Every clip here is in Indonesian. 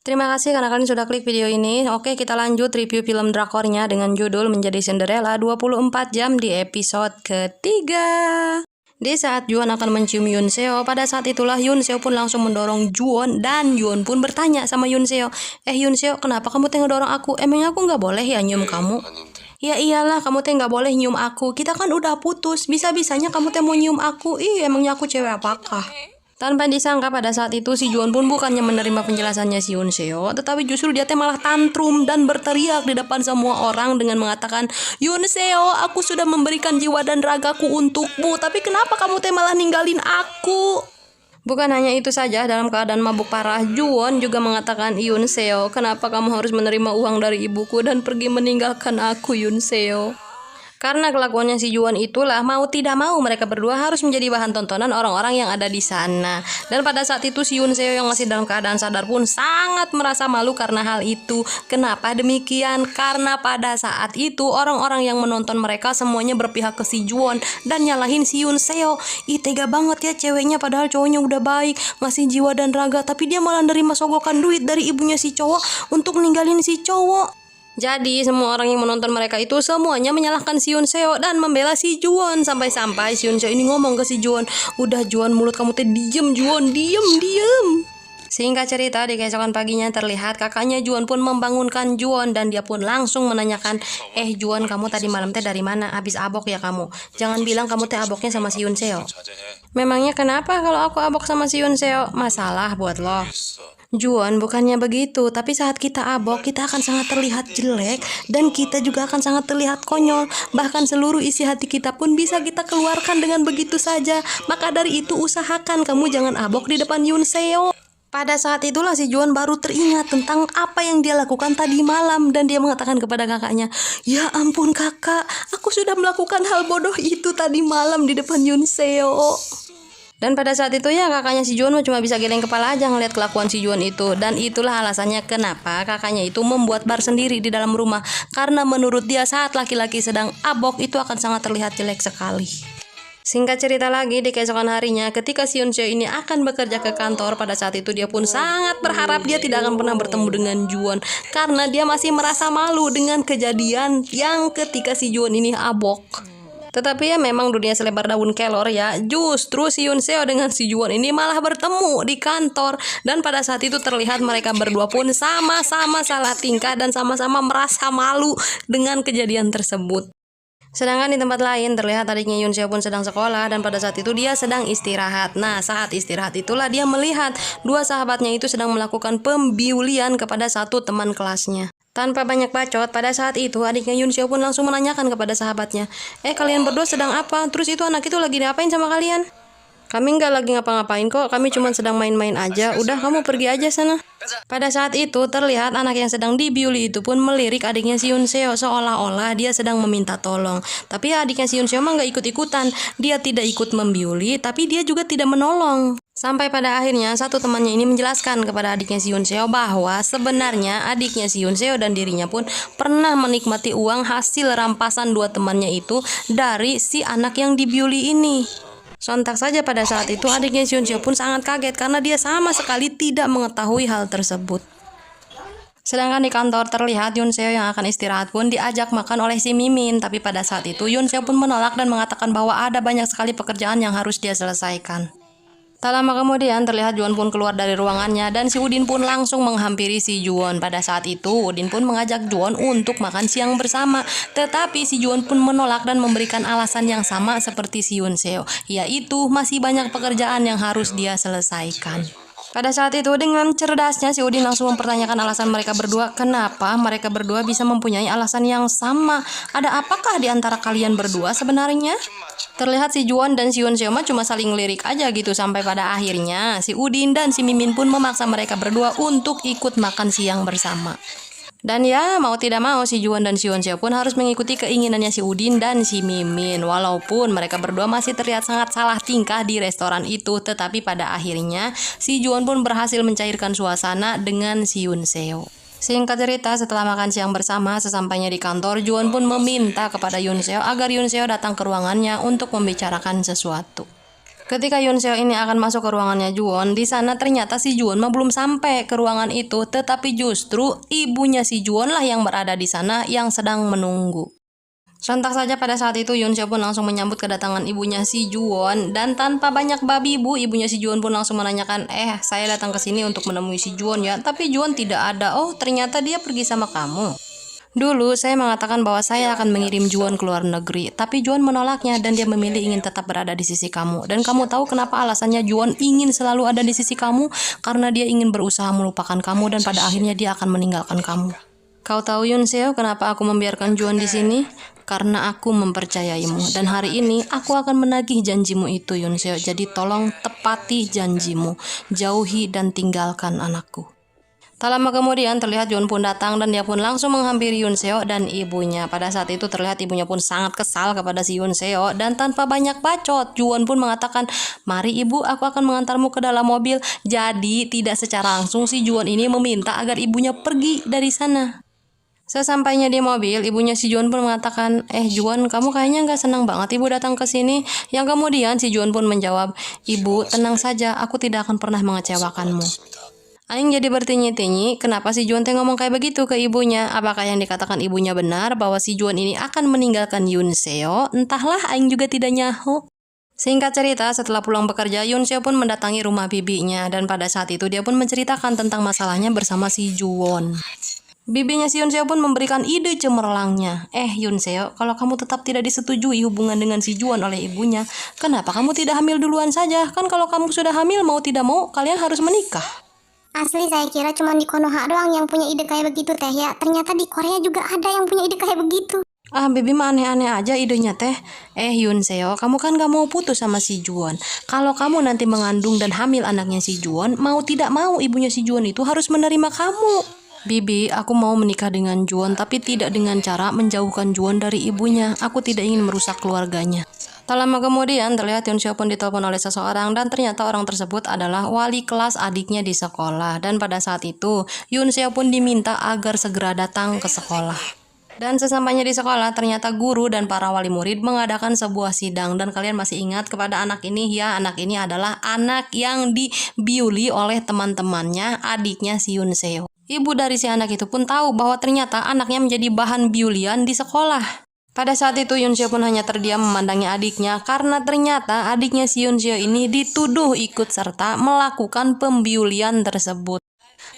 Terima kasih karena kalian sudah klik video ini. Oke, kita lanjut review film drakornya dengan judul Menjadi Cinderella 24 jam di episode ketiga. Di saat Juwon akan mencium Yoon Seo, pada saat itulah Yoon Seo pun langsung mendorong Juwon dan Juwon pun bertanya sama Yoon Seo, Yoon Seo, kenapa kamu tengah dorong aku? Emangnya aku nggak boleh ya nyium kamu? Ya iyalah, kamu teh nggak boleh nyium aku. Kita kan udah putus. Bisa-bisanya kamu teh mau nyium aku. Emangnya aku cewek apakah? Tanpa disangka pada saat itu si Juwon pun bukannya menerima penjelasannya si Yoon Seo, tetapi justru dia teh malah tantrum dan berteriak di depan semua orang dengan mengatakan, Yoon Seo, aku sudah memberikan jiwa dan ragaku untukmu, tapi kenapa kamu teh malah ninggalin aku? Bukan hanya itu saja, dalam keadaan mabuk parah, Juwon juga mengatakan, Yoon Seo, kenapa kamu harus menerima uang dari ibuku dan pergi meninggalkan aku, Yoon Seo? Karena kelakuannya si Juwon itulah mau tidak mau mereka berdua harus menjadi bahan tontonan orang-orang yang ada di sana. Dan pada saat itu si Yoon Seo yang masih dalam keadaan sadar pun sangat merasa malu karena hal itu. Kenapa demikian? Karena pada saat itu orang-orang yang menonton mereka semuanya berpihak ke si Juwon dan nyalahin si Yoon Seo. Tega banget ya ceweknya, padahal cowoknya udah baik, ngasih jiwa dan raga, tapi dia malah nerima sogokan duit dari ibunya si cowok untuk ninggalin si cowok. Jadi semua orang yang menonton mereka itu semuanya menyalahkan si Yoon Seo dan membela si Juwon. Sampai-sampai si Yoon Seo ini ngomong ke si Juwon, udah Juwon, mulut kamu teh diem, Juwon, diem. Singkat cerita, di keesokan paginya terlihat kakaknya Juwon pun membangunkan Juwon dan dia pun langsung menanyakan, Juwon, kamu tadi malam teh dari mana? Habis abok ya kamu? Jangan bilang kamu teh aboknya sama si Yoon Seo. Memangnya kenapa kalau aku abok sama si Yoon Seo? Masalah buat lo. Juwon, bukannya begitu, tapi saat kita abok, kita akan sangat terlihat jelek dan kita juga akan sangat terlihat konyol. Bahkan seluruh isi hati kita pun bisa kita keluarkan dengan begitu saja. Maka dari itu usahakan kamu jangan abok di depan Yoon Seo. Pada saat itulah si Juwon baru teringat tentang apa yang dia lakukan tadi malam dan dia mengatakan kepada kakaknya, ya ampun kakak, aku sudah melakukan hal bodoh itu tadi malam di depan Yoon Seo. Dan pada saat itu ya kakaknya si Juwon cuma bisa geleng kepala aja ngeliat kelakuan si Juwon itu. Dan itulah alasannya kenapa kakaknya itu membuat bar sendiri di dalam rumah. Karena menurut dia saat laki-laki sedang abok itu akan sangat terlihat jelek sekali. Singkat cerita lagi, di keesokan harinya ketika si Yoon Seo ini akan bekerja ke kantor, pada saat itu dia pun sangat berharap dia tidak akan pernah bertemu dengan Juwon. Karena dia masih merasa malu dengan kejadian yang ketika si Juwon ini abok. Tetapi ya memang dunia selebar daun kelor ya. Justru si Yoon Seo dengan si Juwon ini malah bertemu di kantor. Dan pada saat itu terlihat mereka berdua pun sama-sama salah tingkah dan sama-sama merasa malu dengan kejadian tersebut. Sedangkan di tempat lain terlihat adiknya Yoon Seo pun sedang sekolah dan pada saat itu dia sedang istirahat. Nah, saat istirahat itulah dia melihat dua sahabatnya itu sedang melakukan pembiulian kepada satu teman kelasnya. Tanpa banyak bacot, pada saat itu adiknya Yoon Seo pun langsung menanyakan kepada sahabatnya, kalian berdua sedang apa? Terus itu anak itu lagi diapain sama kalian? Kami nggak lagi ngapa-ngapain kok, kami cuma sedang main-main aja. Udah kamu pergi aja sana. Pada saat itu terlihat anak yang sedang dibiuli itu pun melirik adiknya si Yoon Seo seolah-olah dia sedang meminta tolong. Tapi adiknya si Yoon Seo mah nggak ikut-ikutan. Dia tidak ikut membiuli, tapi dia juga tidak menolong. Sampai pada akhirnya satu temannya ini menjelaskan kepada adiknya si Yoon Seo bahwa sebenarnya adiknya si Yoon Seo dan dirinya pun pernah menikmati uang hasil rampasan dua temannya itu dari si anak yang dibiuli ini. Sontak saja pada saat itu adiknya si Yoon Seo pun sangat kaget karena dia sama sekali tidak mengetahui hal tersebut. Sedangkan di kantor terlihat Yoon Seo yang akan istirahat pun diajak makan oleh si Mimin. Tapi pada saat itu Yoon Seo pun menolak dan mengatakan bahwa ada banyak sekali pekerjaan yang harus dia selesaikan. Tak lama kemudian terlihat Juwon pun keluar dari ruangannya dan si Udin pun langsung menghampiri si Juwon. Pada saat itu Udin pun mengajak Juwon untuk makan siang bersama. Tetapi si Juwon pun menolak dan memberikan alasan yang sama seperti si Yoon Seo, yaitu masih banyak pekerjaan yang harus dia selesaikan. Pada saat itu dengan cerdasnya si Udin langsung mempertanyakan alasan mereka berdua. Kenapa mereka berdua bisa mempunyai alasan yang sama? Ada apakah di antara kalian berdua sebenarnya? Terlihat si Juwon dan si Yoon Seo cuma saling lirik aja gitu. Sampai pada akhirnya si Udin dan si Mimin pun memaksa mereka berdua untuk ikut makan siang bersama. Dan ya mau tidak mau si Juwon dan si Yoon Seo pun harus mengikuti keinginannya si Udin dan si Mimin. Walaupun mereka berdua masih terlihat sangat salah tingkah di restoran itu, tetapi pada akhirnya si Juwon pun berhasil mencairkan suasana dengan si Yoon Seo. Singkat cerita, setelah makan siang bersama, sesampainya di kantor, Juwon pun meminta kepada Yoon Seo agar Yoon Seo datang ke ruangannya untuk membicarakan sesuatu. Ketika Yoon Seo ini akan masuk ke ruangannya Juwon, di sana ternyata si Juwon mah belum sampai ke ruangan itu, tetapi justru ibunya si Juwon lah yang berada di sana yang sedang menunggu. Sontak saja pada saat itu Yoon Seo pun langsung menyambut kedatangan ibunya si Juwon, dan tanpa banyak babi bu, ibunya si Juwon pun langsung menanyakan, saya datang ke sini untuk menemui si Juwon ya, tapi Juwon tidak ada. Oh, ternyata dia pergi sama kamu. Dulu saya mengatakan bahwa saya akan mengirim Juwon ke luar negeri, tapi Juwon menolaknya dan dia memilih ingin tetap berada di sisi kamu. Dan kamu tahu kenapa alasannya Juwon ingin selalu ada di sisi kamu? Karena dia ingin berusaha melupakan kamu dan pada akhirnya dia akan meninggalkan kamu. Kau tahu Yoon Seo kenapa aku membiarkan Juwon di sini? Karena aku mempercayaimu dan hari ini aku akan menagih janjimu itu Yoon Seo. Jadi tolong tepati janjimu, jauhi dan tinggalkan anakku. Tak lama kemudian terlihat Juwon pun datang dan dia pun langsung menghampiri Yoon Seo dan ibunya. Pada saat itu terlihat ibunya pun sangat kesal kepada si Yoon Seo dan tanpa banyak bacot Juwon pun mengatakan, mari ibu, aku akan mengantarmu ke dalam mobil. Jadi tidak secara langsung si Juwon ini meminta agar ibunya pergi dari sana. Sesampainya di mobil, ibunya si Juwon pun mengatakan, Juwon, kamu kayaknya nggak senang banget ibu datang ke sini. Yang kemudian si Juwon pun menjawab, ibu, tenang saja, aku tidak akan pernah mengecewakanmu. Aing jadi bertanya-tanya, kenapa si Juwon teh ngomong kayak begitu ke ibunya? Apakah yang dikatakan ibunya benar bahwa si Juwon ini akan meninggalkan Yoon Seo? Entahlah, Aing juga tidak nyaho. Singkat cerita, setelah pulang bekerja, Yoon Seo pun mendatangi rumah bibinya dan pada saat itu dia pun menceritakan tentang masalahnya bersama si Juwon. Bibinya si Yoon Seo pun memberikan ide cemerlangnya. Yoon Seo, kalau kamu tetap tidak disetujui hubungan dengan si Juwon oleh ibunya, kenapa kamu tidak hamil duluan saja? Kan kalau kamu sudah hamil, mau tidak mau, kalian harus menikah. Asli saya kira cuma di Konoha doang yang punya ide kayak begitu teh ya. Ternyata di Korea juga ada yang punya ide kayak begitu. Bibi mah aneh-aneh aja idenya teh. Yoon Seo, kamu kan gak mau putus sama si Juwon. Kalau kamu nanti mengandung dan hamil anaknya si Juwon, mau tidak mau ibunya si Juwon itu harus menerima kamu. Bibi, aku mau menikah dengan Juwon, tapi tidak dengan cara menjauhkan Juwon dari ibunya. Aku tidak ingin merusak keluarganya. Tak lama kemudian terlihat Yoon Seo pun ditelepon oleh seseorang dan ternyata orang tersebut adalah wali kelas adiknya di sekolah. Dan pada saat itu Yoon Seo pun diminta agar segera datang ke sekolah. Dan sesampainya di sekolah ternyata guru dan para wali murid mengadakan sebuah sidang. Dan kalian masih ingat kepada anak ini ya, anak ini adalah anak yang dibiuli oleh teman-temannya, adiknya si Yoon Seo. Ibu dari si anak itu pun tahu bahwa ternyata anaknya menjadi bahan biulian di sekolah. Pada saat itu Yoon Seo pun hanya terdiam memandangi adiknya karena ternyata adiknya si Yoon Seo ini dituduh ikut serta melakukan pembiulian tersebut.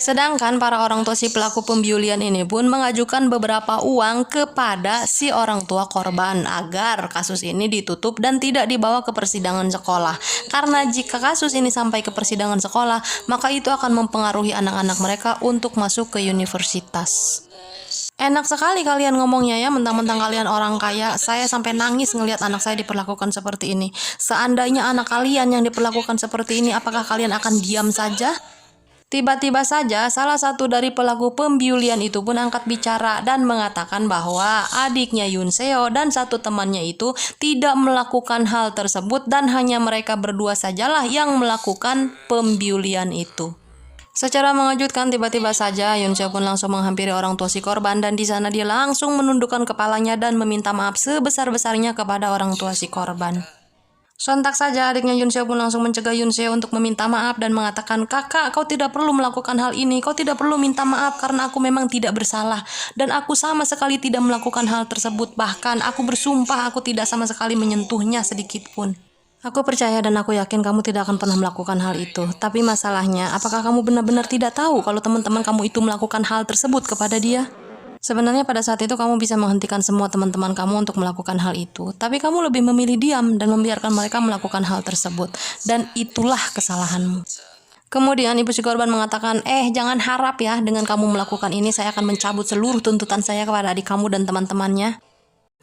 Sedangkan para orang tua si pelaku pembiulian ini pun mengajukan beberapa uang kepada si orang tua korban agar kasus ini ditutup dan tidak dibawa ke persidangan sekolah. Karena jika kasus ini sampai ke persidangan sekolah, maka itu akan mempengaruhi anak-anak mereka untuk masuk ke universitas. Enak sekali kalian ngomongnya ya, mentang-mentang kalian orang kaya. Saya sampai nangis ngelihat anak saya diperlakukan seperti ini. Seandainya anak kalian yang diperlakukan seperti ini, apakah kalian akan diam saja? Tiba-tiba saja salah satu dari pelaku pembiulian itu pun angkat bicara dan mengatakan bahwa adiknya Yoon Seo dan satu temannya itu tidak melakukan hal tersebut dan hanya mereka berdua sajalah yang melakukan pembiulian itu. Secara mengejutkan, tiba-tiba saja Yoon Seo pun langsung menghampiri orang tua si korban dan di sana dia langsung menundukkan kepalanya dan meminta maaf sebesar-besarnya kepada orang tua si korban. Sontak saja adiknya Yoon Seo pun langsung mencegah Yoon Seo untuk meminta maaf dan mengatakan, "Kakak, kau tidak perlu melakukan hal ini. Kau tidak perlu minta maaf karena aku memang tidak bersalah dan aku sama sekali tidak melakukan hal tersebut. Bahkan aku bersumpah aku tidak sama sekali menyentuhnya sedikit pun. Aku percaya dan aku yakin kamu tidak akan pernah melakukan hal itu. Tapi masalahnya, apakah kamu benar-benar tidak tahu kalau teman-teman kamu itu melakukan hal tersebut kepada dia? Sebenarnya pada saat itu kamu bisa menghentikan semua teman-teman kamu untuk melakukan hal itu. Tapi kamu lebih memilih diam dan membiarkan mereka melakukan hal tersebut. Dan itulah kesalahanmu." Kemudian ibu si korban mengatakan, jangan harap ya dengan kamu melakukan ini saya akan mencabut seluruh tuntutan saya kepada adik kamu dan teman-temannya.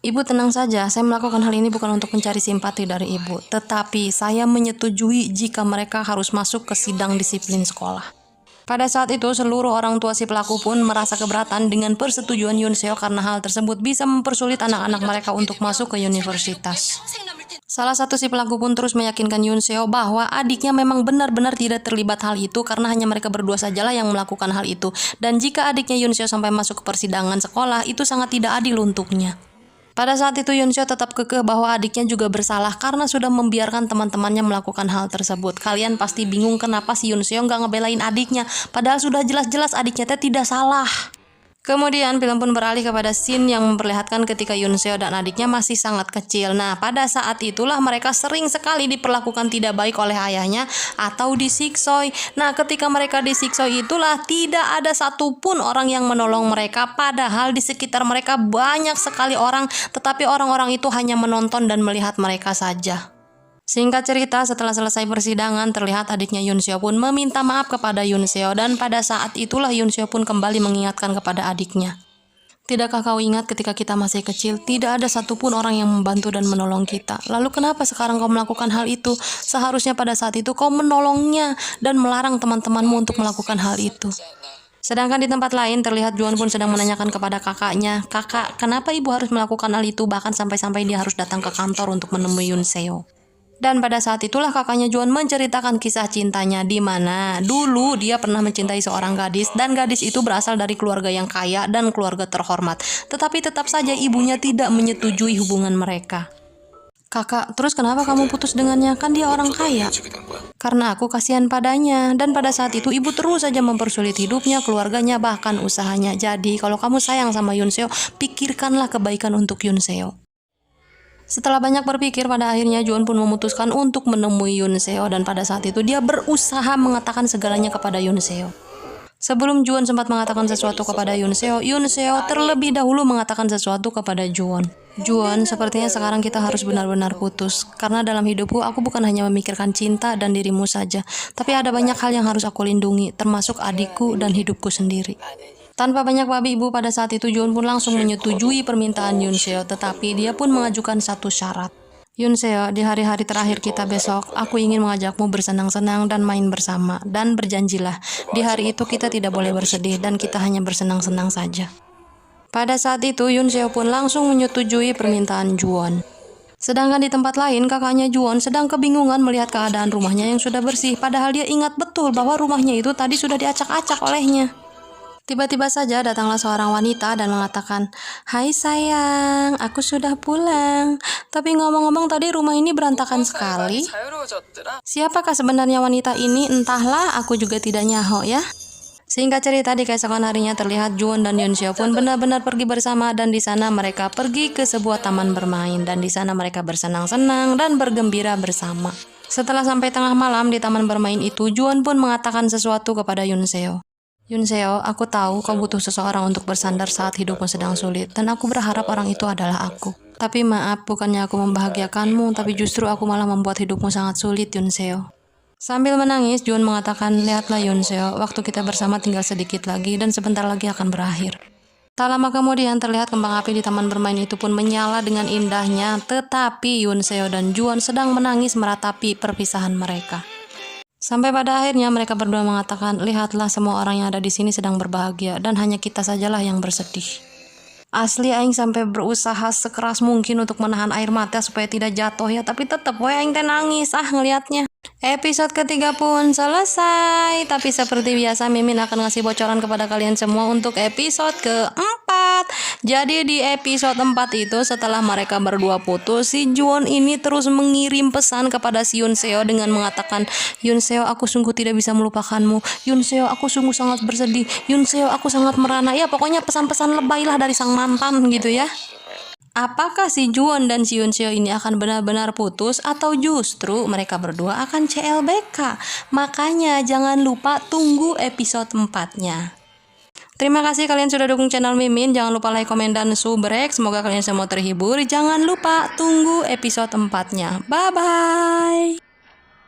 Ibu tenang saja, saya melakukan hal ini bukan untuk mencari simpati dari ibu, tetapi saya menyetujui jika mereka harus masuk ke sidang disiplin sekolah. Pada saat itu, seluruh orang tua si pelaku pun merasa keberatan dengan persetujuan Yoon Seo karena hal tersebut bisa mempersulit anak-anak mereka untuk masuk ke universitas. Salah satu si pelaku pun terus meyakinkan Yoon Seo bahwa adiknya memang benar-benar tidak terlibat hal itu karena hanya mereka berdua sajalah yang melakukan hal itu. Dan jika adiknya Yoon Seo sampai masuk ke persidangan sekolah, itu sangat tidak adil untuknya. Pada saat itu Yoon Seo tetap kekeh bahwa adiknya juga bersalah karena sudah membiarkan teman-temannya melakukan hal tersebut. Kalian pasti bingung kenapa si Yoon Seo nggak ngebelain adiknya, padahal sudah jelas-jelas adiknya tidak salah. Kemudian film pun beralih kepada scene yang memperlihatkan ketika Yoon Seo dan adiknya masih sangat kecil. Nah, pada saat itulah mereka sering sekali diperlakukan tidak baik oleh ayahnya atau disiksoi. Nah, ketika mereka disiksoi itulah tidak ada satupun orang yang menolong mereka. Padahal di sekitar mereka banyak sekali orang, tetapi orang-orang itu hanya menonton dan melihat mereka saja. Singkat cerita, setelah selesai persidangan, terlihat adiknya Yoon Seo pun meminta maaf kepada Yoon Seo dan pada saat itulah Yoon Seo pun kembali mengingatkan kepada adiknya. Tidakkah kau ingat ketika kita masih kecil, tidak ada satupun orang yang membantu dan menolong kita. Lalu kenapa sekarang kau melakukan hal itu? Seharusnya pada saat itu kau menolongnya dan melarang teman-temanmu untuk melakukan hal itu. Sedangkan di tempat lain terlihat Juwon pun sedang menanyakan kepada kakaknya, "Kakak, kenapa ibu harus melakukan hal itu? Bahkan sampai-sampai dia harus datang ke kantor untuk menemui Yoon Seo." Dan pada saat itulah kakaknya Juwon menceritakan kisah cintanya di mana dulu dia pernah mencintai seorang gadis dan gadis itu berasal dari keluarga yang kaya dan keluarga terhormat. Tetapi tetap saja ibunya tidak menyetujui hubungan mereka. "Kakak, terus kenapa kamu putus dengannya? Kan dia orang kaya." "Karena aku kasihan padanya." Dan pada saat itu ibu terus saja mempersulit hidupnya, keluarganya, bahkan usahanya. Jadi kalau kamu sayang sama Yoon Seo, pikirkanlah kebaikan untuk Yoon Seo. Setelah banyak berpikir, pada akhirnya Juwon pun memutuskan untuk menemui Yoon Seo dan pada saat itu dia berusaha mengatakan segalanya kepada Yoon Seo. Sebelum Juwon sempat mengatakan sesuatu kepada Yoon Seo terlebih dahulu mengatakan sesuatu kepada Juwon. "Juwon, sepertinya sekarang kita harus benar-benar putus. Karena dalam hidupku, aku bukan hanya memikirkan cinta dan dirimu saja, tapi ada banyak hal yang harus aku lindungi, termasuk adikku dan hidupku sendiri." Tanpa banyak babi ibu, pada saat itu Juwon pun langsung menyetujui permintaan Yoon Seo, tetapi dia pun mengajukan satu syarat. "Yoon Seo, di hari-hari terakhir kita besok, aku ingin mengajakmu bersenang-senang dan main bersama. Dan berjanjilah, di hari itu kita tidak boleh bersedih dan kita hanya bersenang-senang saja." Pada saat itu Yoon Seo pun langsung menyetujui permintaan Juwon. Sedangkan di tempat lain, kakaknya Juwon sedang kebingungan melihat keadaan rumahnya yang sudah bersih, padahal dia ingat betul bahwa rumahnya itu tadi sudah diacak-acak olehnya. Tiba-tiba saja datanglah seorang wanita dan mengatakan, "Hai sayang, aku sudah pulang. Tapi ngomong-ngomong tadi rumah ini berantakan sekali. Siapakah sebenarnya wanita ini? Entahlah, aku juga tidak nyaho ya." Singkat cerita, di keesokan harinya terlihat Juwon dan Yoon Seo pun benar-benar pergi bersama dan di sana mereka pergi ke sebuah taman bermain dan di sana mereka bersenang-senang dan bergembira bersama. Setelah sampai tengah malam di taman bermain itu, Juwon pun mengatakan sesuatu kepada Yoon Seo. "Yoon Seo, aku tahu kau butuh seseorang untuk bersandar saat hidupmu sedang sulit, dan aku berharap orang itu adalah aku. Tapi maaf, bukannya aku membahagiakanmu, tapi justru aku malah membuat hidupmu sangat sulit, Yoon Seo." Sambil menangis, Juwon mengatakan, "Lihatlah Yoon Seo, waktu kita bersama tinggal sedikit lagi dan sebentar lagi akan berakhir." Tak lama kemudian terlihat kembang api di taman bermain itu pun menyala dengan indahnya, tetapi Yoon Seo dan Juwon sedang menangis meratapi perpisahan mereka. Sampai pada akhirnya mereka berdua mengatakan, "Lihatlah, semua orang yang ada di sini sedang berbahagia dan hanya kita sajalah yang bersedih." Asli aing sampai berusaha sekeras mungkin untuk menahan air mata supaya tidak jatuh ya, tapi tetap we aing teh nangis ngelihatnya. Episode ketiga pun selesai, tapi seperti biasa Mimin akan ngasih bocoran kepada kalian semua untuk episode keempat. Jadi di episode 4 itu setelah mereka berdua putus, si Juwon ini terus mengirim pesan kepada si Yoon Seo dengan mengatakan, "Yoon Seo, aku sungguh tidak bisa melupakanmu. Yoon Seo, aku sungguh sangat bersedih. Yoon Seo, aku sangat merana." Ya pokoknya pesan-pesan lebay lah dari sang mantan gitu ya. Apakah si Juwon dan si Yoon Seo ini akan benar-benar putus atau justru mereka berdua akan CLBK? Makanya jangan lupa tunggu episode 4-nya. Terima kasih kalian sudah dukung channel Mimin. Jangan lupa like, komen, dan subrek. Semoga kalian semua terhibur. Jangan lupa tunggu episode 4-nya. Bye-bye.